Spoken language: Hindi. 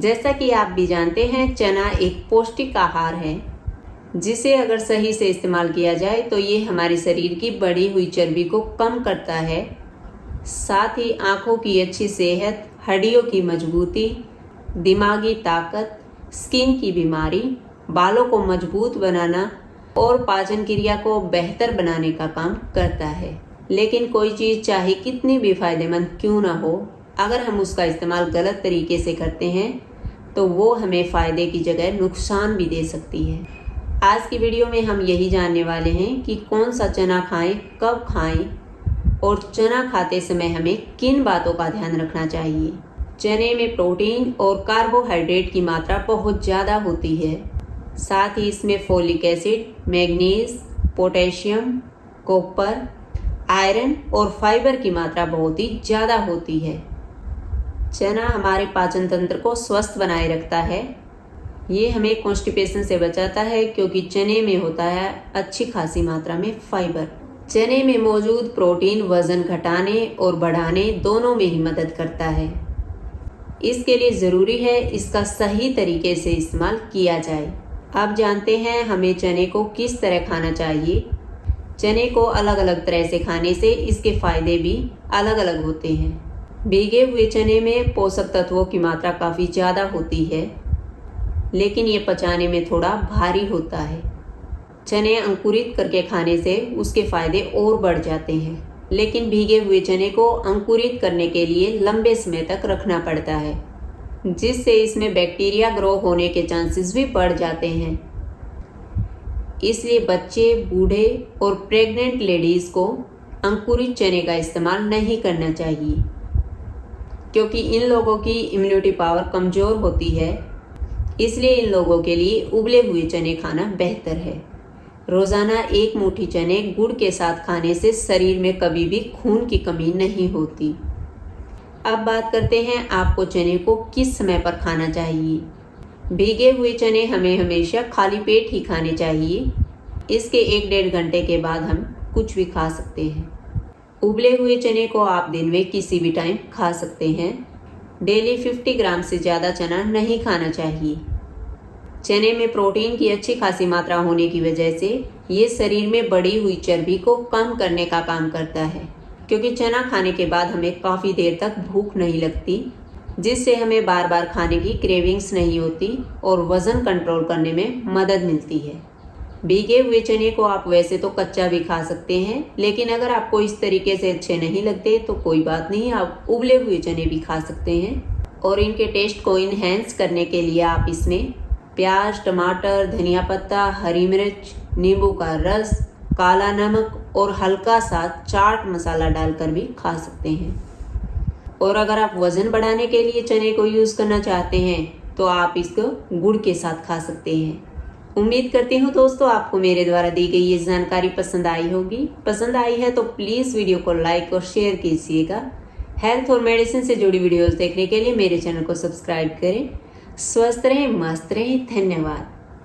जैसा कि आप भी जानते हैं, चना एक पौष्टिक आहार है जिसे अगर सही से इस्तेमाल किया जाए तो ये हमारे शरीर की बढ़ी हुई चर्बी को कम करता है। साथ ही आँखों की अच्छी सेहत, हड्डियों की मजबूती, दिमागी ताकत, स्किन की बीमारी, बालों को मजबूत बनाना और पाचन क्रिया को बेहतर बनाने का काम करता है। लेकिन कोई चीज़ चाहे कितनी भी फायदेमंद क्यों ना हो, अगर हम उसका इस्तेमाल गलत तरीके से करते हैं तो वो हमें फ़ायदे की जगह नुकसान भी दे सकती है। आज की वीडियो में हम यही जानने वाले हैं कि कौन सा चना खाएं, कब खाएं और चना खाते समय हमें किन बातों का ध्यान रखना चाहिए। चने में प्रोटीन और कार्बोहाइड्रेट की मात्रा बहुत ज़्यादा होती है। साथ ही इसमें folic acid, manganese, potassium, copper, iron और फाइबर की मात्रा बहुत ही ज़्यादा होती है। चना हमारे पाचन तंत्र को स्वस्थ बनाए रखता है। ये हमें कॉन्स्टिपेशन से बचाता है क्योंकि चने में होता है अच्छी खासी मात्रा में फाइबर। चने में मौजूद प्रोटीन वजन घटाने और बढ़ाने दोनों में ही मदद करता है। इसके लिए ज़रूरी है इसका सही तरीके से इस्तेमाल किया जाए। अब जानते हैं हमें चने को किस तरह खाना चाहिए। चने को अलग अलग तरह से खाने से इसके फायदे भी अलग अलग होते हैं। भीगे हुए चने में पोषक तत्वों की मात्रा काफ़ी ज़्यादा होती है, लेकिन ये पचाने में थोड़ा भारी होता है। चने अंकुरित करके खाने से उसके फायदे और बढ़ जाते हैं, लेकिन भीगे हुए चने को अंकुरित करने के लिए लंबे समय तक रखना पड़ता है, जिससे इसमें बैक्टीरिया ग्रो होने के चांसेस भी बढ़ जाते हैं। इसलिए बच्चे, बूढ़े और प्रेग्नेंट लेडीज़ को अंकुरित चने का इस्तेमाल नहीं करना चाहिए, क्योंकि इन लोगों की इम्यूनिटी पावर कमज़ोर होती है। इसलिए इन लोगों के लिए उबले हुए चने खाना बेहतर है। रोज़ाना एक मुट्ठी चने गुड़ के साथ खाने से शरीर में कभी भी खून की कमी नहीं होती। अब बात करते हैं आपको चने को किस समय पर खाना चाहिए। भीगे हुए चने हमें हमेशा खाली पेट ही खाने चाहिए। इसके 1-1.5 घंटे के बाद हम कुछ भी खा सकते हैं। उबले हुए चने को आप दिन में किसी भी टाइम खा सकते हैं। डेली 50 ग्राम से ज़्यादा चना नहीं खाना चाहिए। चने में प्रोटीन की अच्छी खासी मात्रा होने की वजह से ये शरीर में बढ़ी हुई चर्बी को कम करने का काम करता है, क्योंकि चना खाने के बाद हमें काफ़ी देर तक भूख नहीं लगती, जिससे हमें बार बार खाने की क्रेविंग्स नहीं होती और वज़न कंट्रोल करने में मदद मिलती है। भीगे हुए चने को आप वैसे तो कच्चा भी खा सकते हैं, लेकिन अगर आपको इस तरीके से अच्छे नहीं लगते तो कोई बात नहीं, आप उबले हुए चने भी खा सकते हैं। और इनके टेस्ट को इन्हेंस करने के लिए आप इसमें प्याज, टमाटर, धनिया पत्ता, हरी मिर्च, नींबू का रस, काला नमक और हल्का सा चाट मसाला डालकर भी खा सकते हैं। और अगर आप वज़न बढ़ाने के लिए चने को यूज़ करना चाहते हैं तो आप इसको गुड़ के साथ खा सकते हैं। उम्मीद करती हूँ दोस्तों आपको मेरे द्वारा दी गई ये जानकारी पसंद आई होगी। पसंद आई है तो प्लीज़ वीडियो को लाइक और शेयर कीजिएगा। हेल्थ और मेडिसिन से जुड़ी वीडियोस देखने के लिए मेरे चैनल को सब्सक्राइब करें। स्वस्थ रहें, मस्त रहें। धन्यवाद।